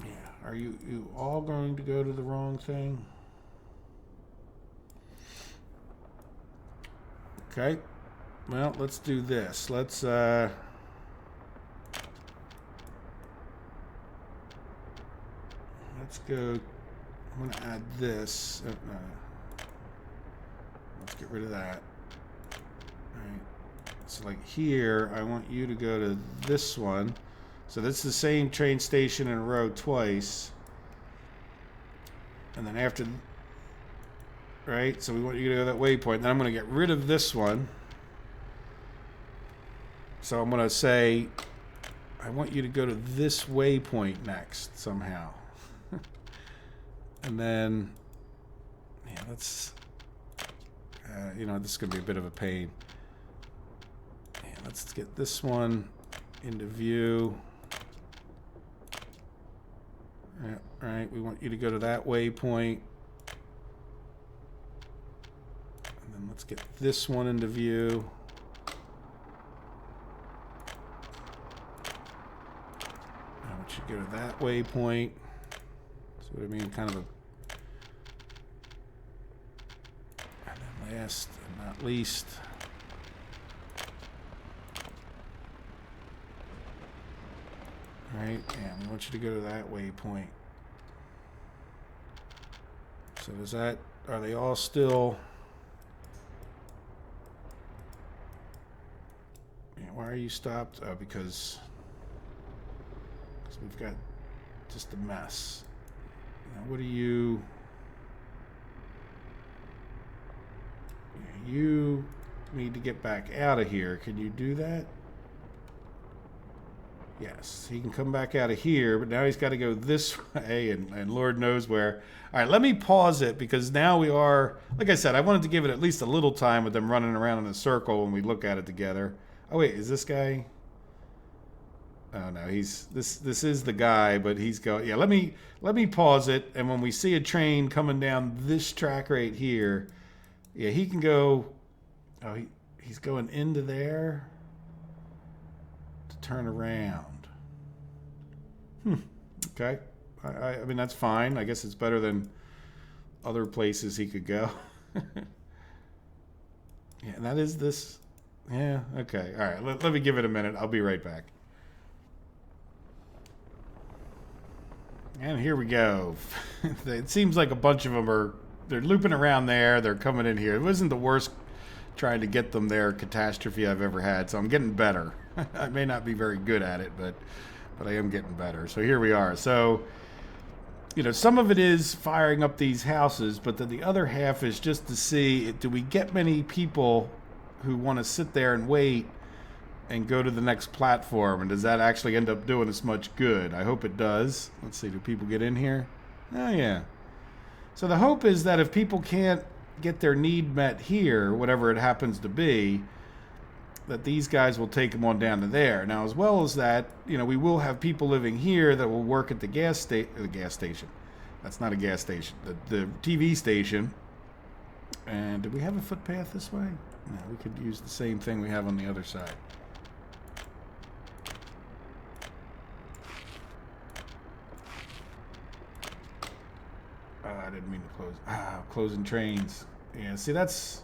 Yeah, are you all going to go to the wrong thing? Okay. Well, let's do this. Let's go. I'm going to add this. Let's get rid of that. All right. So like here, I want you to go to this one. So that's the same train station in a row twice. And then after, right? So we want you to go to that waypoint. Then I'm going to get rid of this one. So I'm going to say, I want you to go to this waypoint next somehow. And then, yeah, that's, you know, this is going to be a bit of a pain. Yeah, let's get this one into view. Yeah, right, we want you to go to that waypoint. And then let's get this one into view. I want you to go to that waypoint. So what I mean, kind of a, and then last and not least, right? And we want you to go to that waypoint. So does that, are they all still, yeah, why are you stopped? Oh, because we've got just a mess. Now, what do you... You need to get back out of here. Can you do that? Yes, he can come back out of here, but now he's got to go this way, and Lord knows where. All right, let me pause it, because now we are... Like I said, I wanted to give it at least a little time with them running around in a circle when we look at it together. Oh, wait, is this guy... Oh no, he's this is the guy, but he's going. Yeah, let me pause it, and when we see a train coming down this track right here, yeah, he can go. Oh, he's going into there to turn around. Okay, I mean that's fine. I guess it's better than other places he could go. Yeah, and that is this. Yeah, okay, all right. Let me give it a minute. I'll be right back. And here we go. It seems like a bunch of them they're looping around there. They're coming in here. It wasn't the worst trying to get them there catastrophe I've ever had, so I'm getting better. I may not be very good at it, but I am getting better. So here we are. So, you know, some of it is firing up these houses, but then the other half is just to see, do we get many people who want to sit there and wait and go to the next platform, and does that actually end up doing us much good? I hope it does. Let's see, do people get in here? Oh yeah. So the hope is that if people can't get their need met here, whatever it happens to be, that these guys will take them on down to there. Now, as well as that, you know, we will have people living here that will work at the gas station. That's not a gas station. The TV station. And do we have a footpath this way? No, we could use the same thing we have on the other side. didn't mean to close. Closing trains. Yeah, see, that's...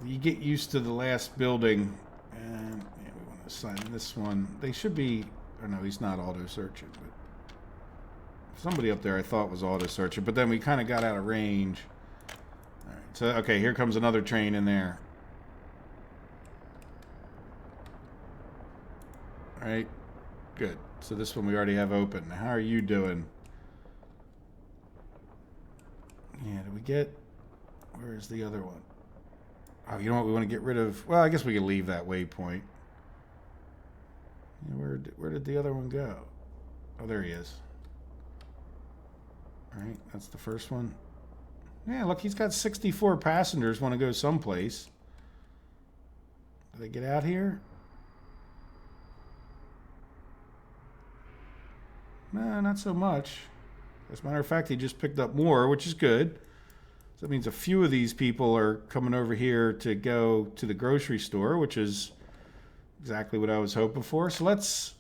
You get used to the last building. And yeah, we want to assign this one. They should be... Or no, he's not auto-searching. But somebody up there I thought was auto-searching. But then we kind of got out of range. All right, so, okay, here comes another train in there. All right, good. So this one we already have open. How are you doing? Yeah, did we get... Where's the other one? Oh, you know what? We want to get rid of... Well, I guess we can leave that waypoint. Yeah, where did the other one go? Oh, there he is. All right, that's the first one. Yeah, look, he's got 64 passengers want to go someplace. Do they get out here? No, not so much. As a matter of fact, he just picked up more, which is good. So that means a few of these people are coming over here to go to the grocery store, which is exactly what I was hoping for. So let's...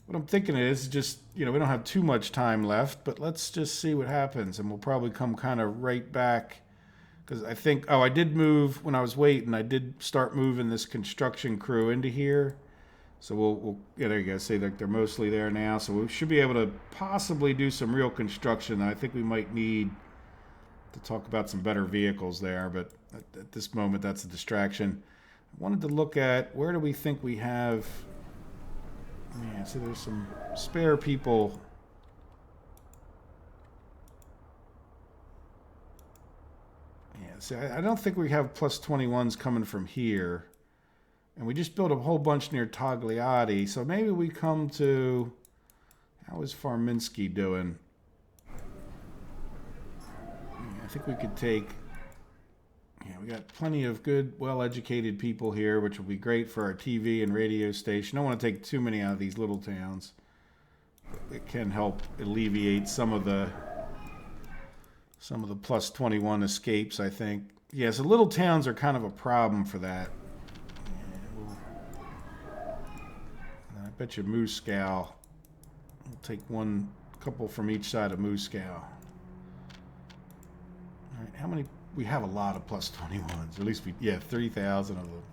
What I'm thinking is just, you know, we don't have too much time left, but let's just see what happens. And we'll probably come kind of right back. Because I think... Oh, I did move when I was waiting. I did start moving this construction crew into here. So we'll yeah, there you go. See, they're mostly there now. So we should be able to possibly do some real construction. I think we might need to talk about some better vehicles there, but at this moment, that's a distraction. I wanted to look at where do we think we have... Yeah, see, there's some spare people. Yeah, see, I don't think we have plus 21s coming from here. And we just built a whole bunch near Togliatti, so maybe we come to... How is Farminsky doing? Yeah, I think we could take... Yeah, we got plenty of good, well-educated people here, which will be great for our TV and radio station. I don't want to take too many out of these little towns. It can help alleviate some of the plus 21 escapes, I think. Yeah, so little towns are kind of a problem for that. I bet you Moscow. We'll take a couple from each side of Moscow. All right, how many? We have a lot of plus 21s. Or at least 3,000 of them.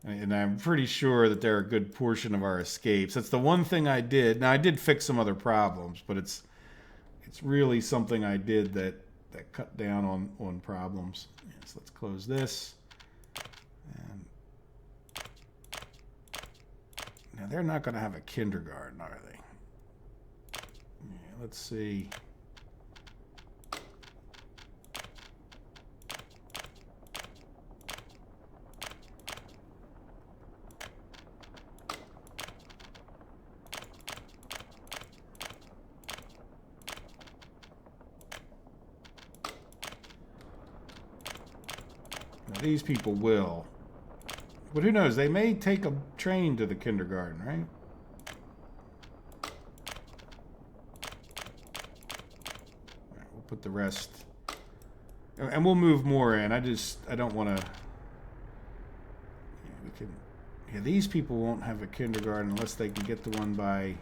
And I'm pretty sure that they're a good portion of our escapes. That's the one thing I did. Now, I did fix some other problems, but it's really something I did that cut down on problems. Yeah, so let's close this. And now, they're not going to have a kindergarten, are they? Yeah, let's see. Now, these people will. But who knows? They may take a train to the kindergarten, right? All right, we'll put the rest. And we'll move more in. I don't want to... Yeah, these people won't have a kindergarten unless they can get the one by...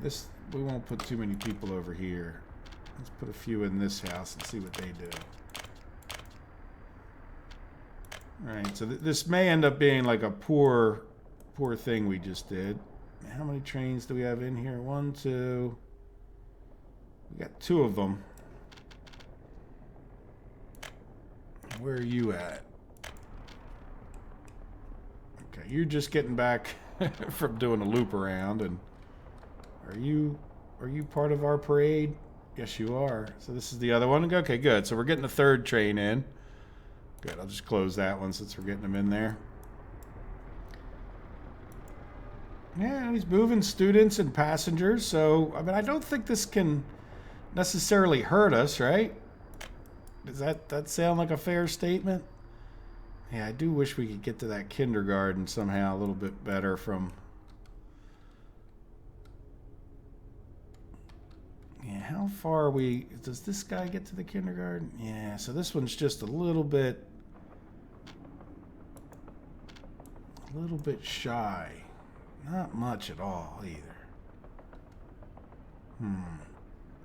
Yeah, we won't put too many people over here. Let's put a few in this house and see what they do. All right, so this may end up being like a poor thing we just did. How many trains do we have in here? 1, 2. We got 2 of them. Where are you at? Okay, you're just getting back from doing a loop around, and are you part of our parade? Yes, you are. So this is the other one. Okay, good. So we're getting the 3rd train in. Good, I'll just close that one since we're getting them in there. Yeah, he's moving students and passengers, so, I mean, I don't think this can necessarily hurt us, right? Does that sound like a fair statement? Yeah, I do wish we could get to that kindergarten somehow a little bit better from... Yeah, how far are we... Does this guy get to the kindergarten? Yeah, so this one's just a little bit shy. Not much at all, either.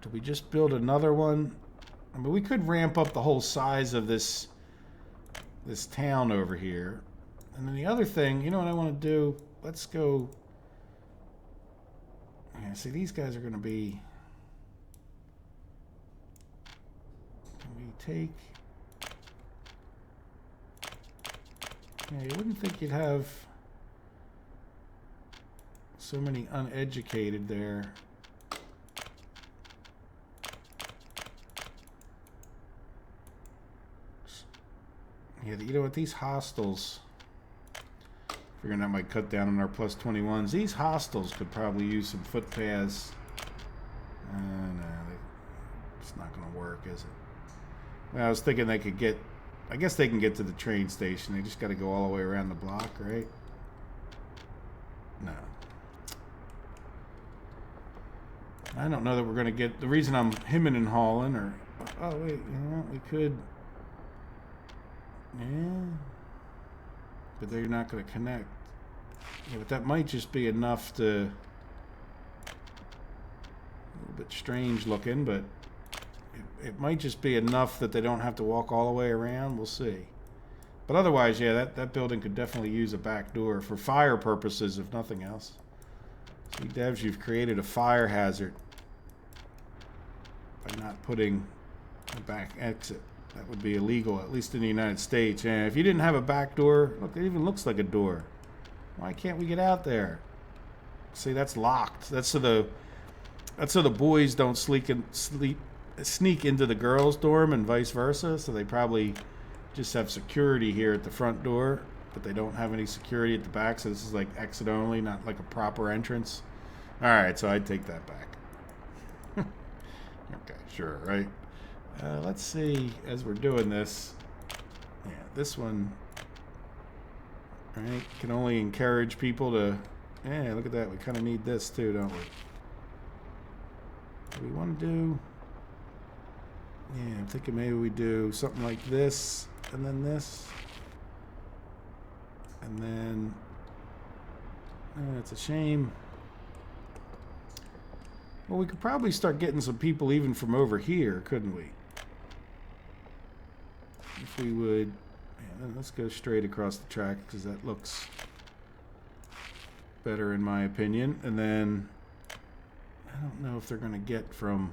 Do we just build another one? I mean, we could ramp up the whole size of this town over here. And then the other thing, you know what I want to do? Let's go... Yeah, see, these guys are going to be... Can we take... Yeah, you wouldn't think you'd have so many uneducated there. Yeah, you know what? These hostels, figuring that might cut down on our plus 21s. These hostels could probably use some footpaths. No, it's not going to work, is it? Well, I was thinking they could get... I guess they can get to the train station. They just got to go all the way around the block, right? No. I don't know that we're going to get... The reason I'm hemming and hawing, or... Oh, wait, you know what? We could... Yeah. But they're not going to connect. Yeah, but that might just be enough to... A little bit strange looking, but... It might just be enough that they don't have to walk all the way around. We'll see. But otherwise, yeah, that building could definitely use a back door for fire purposes, if nothing else. See, devs, you've created a fire hazard by not putting a back exit. That would be illegal, at least in the United States. And if you didn't have a back door, look, it even looks like a door. Why can't we get out there? See, that's locked. That's so the boys don't sneak into the girls' dorm and vice versa. So they probably just have security here at the front door, but they don't have any security at the back. So this is like exit only, not like a proper entrance. All right, so I'd take that back. Okay, sure, right? Let's see, as we're doing this, yeah, this one, right, can only encourage people to, yeah, look at that, we kind of need this too, don't we? What do we want to do? Yeah, I'm thinking maybe we do something like this, and then this, and then, it's a shame. Well, we could probably start getting some people even from over here, couldn't we? If we would, yeah, let's go straight across the track because that looks better in my opinion. And then I don't know if they're going to get from,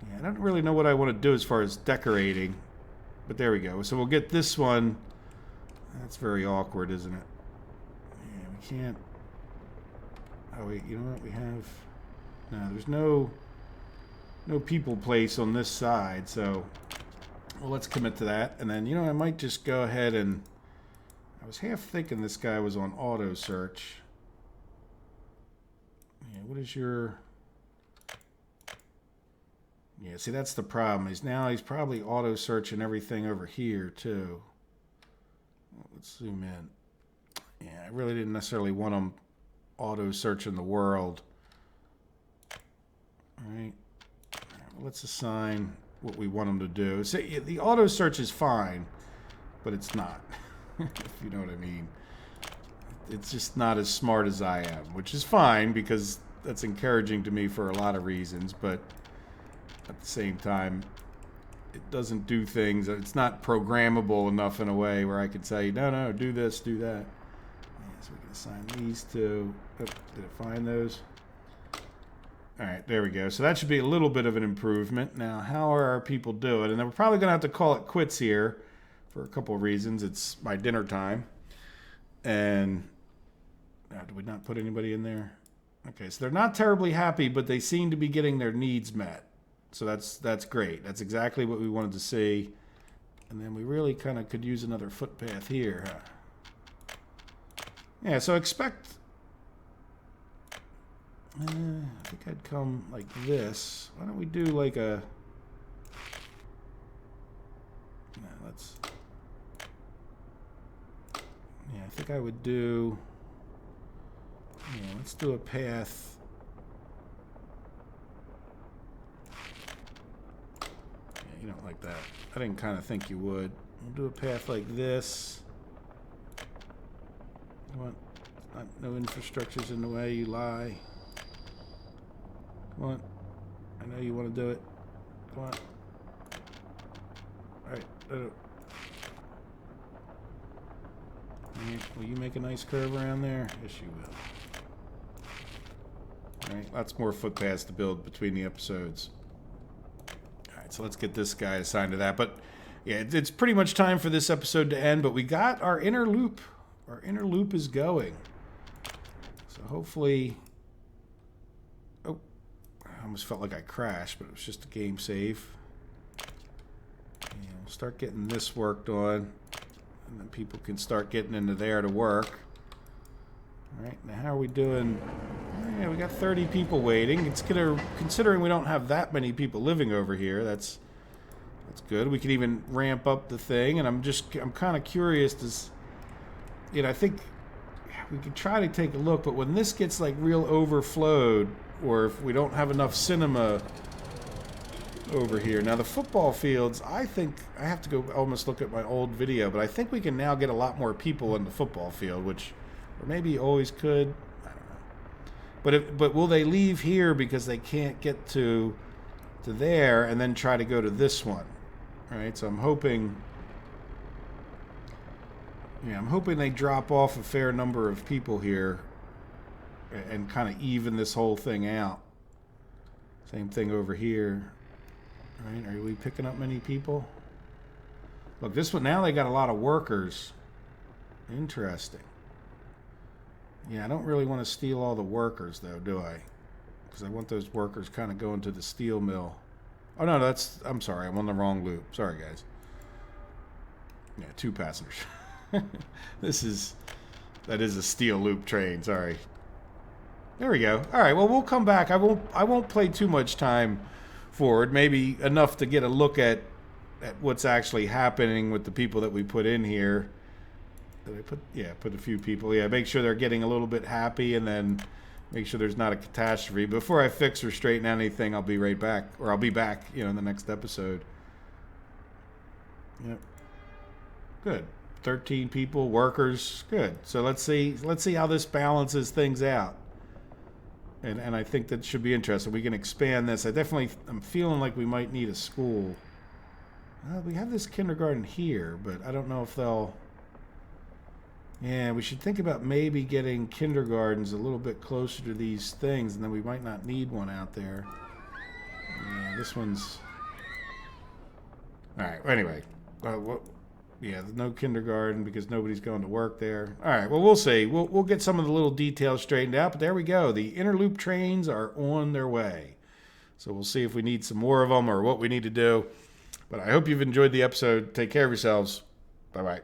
yeah, I don't really know what I want to do as far as decorating, but there we go. So we'll get this one. That's very awkward, isn't it? Yeah, we can't. Oh wait, you know what we have? No, there's no people place on this side, so well, let's commit to that. And then, you know, I might just go ahead and... I was half thinking this guy was on auto search. Yeah, what is your... Yeah, see, that's the problem. He's probably auto searching everything over here, too. Well, let's zoom in. Yeah, I really didn't necessarily want him auto searching the world. All right. Well, let's assign what we want them to do. So the auto search is fine, but it's not. If you know what I mean. It's just not as smart as I am, which is fine because that's encouraging to me for a lot of reasons, but at the same time, it doesn't do things. It's not programmable enough in a way where I could say, no, do this, do that. Yeah, so we can assign these to... Oh, did it find those? All right, there we go. So that should be a little bit of an improvement. Now, how are our people doing? And then we're probably going to have to call it quits here for a couple of reasons. It's my dinner time. And did we not put anybody in there? Okay, so they're not terribly happy, but they seem to be getting their needs met. So that's great. That's exactly what we wanted to see. And then we really kind of could use another footpath here, huh? Yeah, so expect... I think I'd come like this. Why don't we do like a... No, let's... Yeah, I think I would do... Yeah, let's do a path... Yeah, you don't like that. I didn't kind of think you would. We'll do a path like this. You want... no infrastructure's in the way, you lie. Come on. I know you want to do it. Come on. Alright. Will you make a nice curve around there? Yes, you will. Alright, lots more footpaths to build between the episodes. Alright, so let's get this guy assigned to that. But, yeah, it's pretty much time for this episode to end, but we got our inner loop. Our inner loop is going. So hopefully... Oh, I almost felt like I crashed, but it was just a game save. And we'll start getting this worked on. And then people can start getting into there to work. Alright, now how are we doing? Yeah, we got 30 people waiting. It's gonna, considering we don't have that many people living over here, that's good. We could even ramp up the thing, and I'm kind of curious to, I think we could try to take a look, but when this gets like real overflowed, or if we don't have enough cinema over here. Now the football fields, I think, I have to go almost look at my old video, but I think we can now get a lot more people in the football field, which, or maybe always could, I don't know. But will they leave here because they can't get to there and then try to go to this one? All right, so I'm hoping they drop off a fair number of people here and kind of even this whole thing out. Same thing over here. All right, are we picking up many people? Look, this one, now they got a lot of workers. Interesting. Yeah, I don't really want to steal all the workers, though, do I? Because I want those workers kind of going to the steel mill. Oh, no, I'm sorry. I'm on the wrong loop. Sorry, guys. Yeah, 2 passengers. That is a steel loop train. Sorry. There we go. All right, well, we'll come back. I won't play too much time forward. Maybe enough to get a look at what's actually happening with the people that we put in here. Did I put? Yeah, put a few people. Yeah, make sure they're getting a little bit happy, and then make sure there's not a catastrophe. Before I fix or straighten anything, I'll be right back. Or I'll be back, in the next episode. Yep. Good. 13 people, workers. Good. So let's see how this balances things out. And I think that should be interesting. We can expand this. I'm feeling like we might need a school. We have this kindergarten here, but I don't know if they'll... Yeah, we should think about maybe getting kindergartens a little bit closer to these things, and then we might not need one out there. Yeah, this one's... All right, well, anyway. Yeah, no kindergarten because nobody's going to work there. All right, well, we'll see. We'll get some of the little details straightened out, but there we go. The inner loop trains are on their way. So we'll see if we need some more of them or what we need to do. But I hope you've enjoyed the episode. Take care of yourselves. Bye-bye.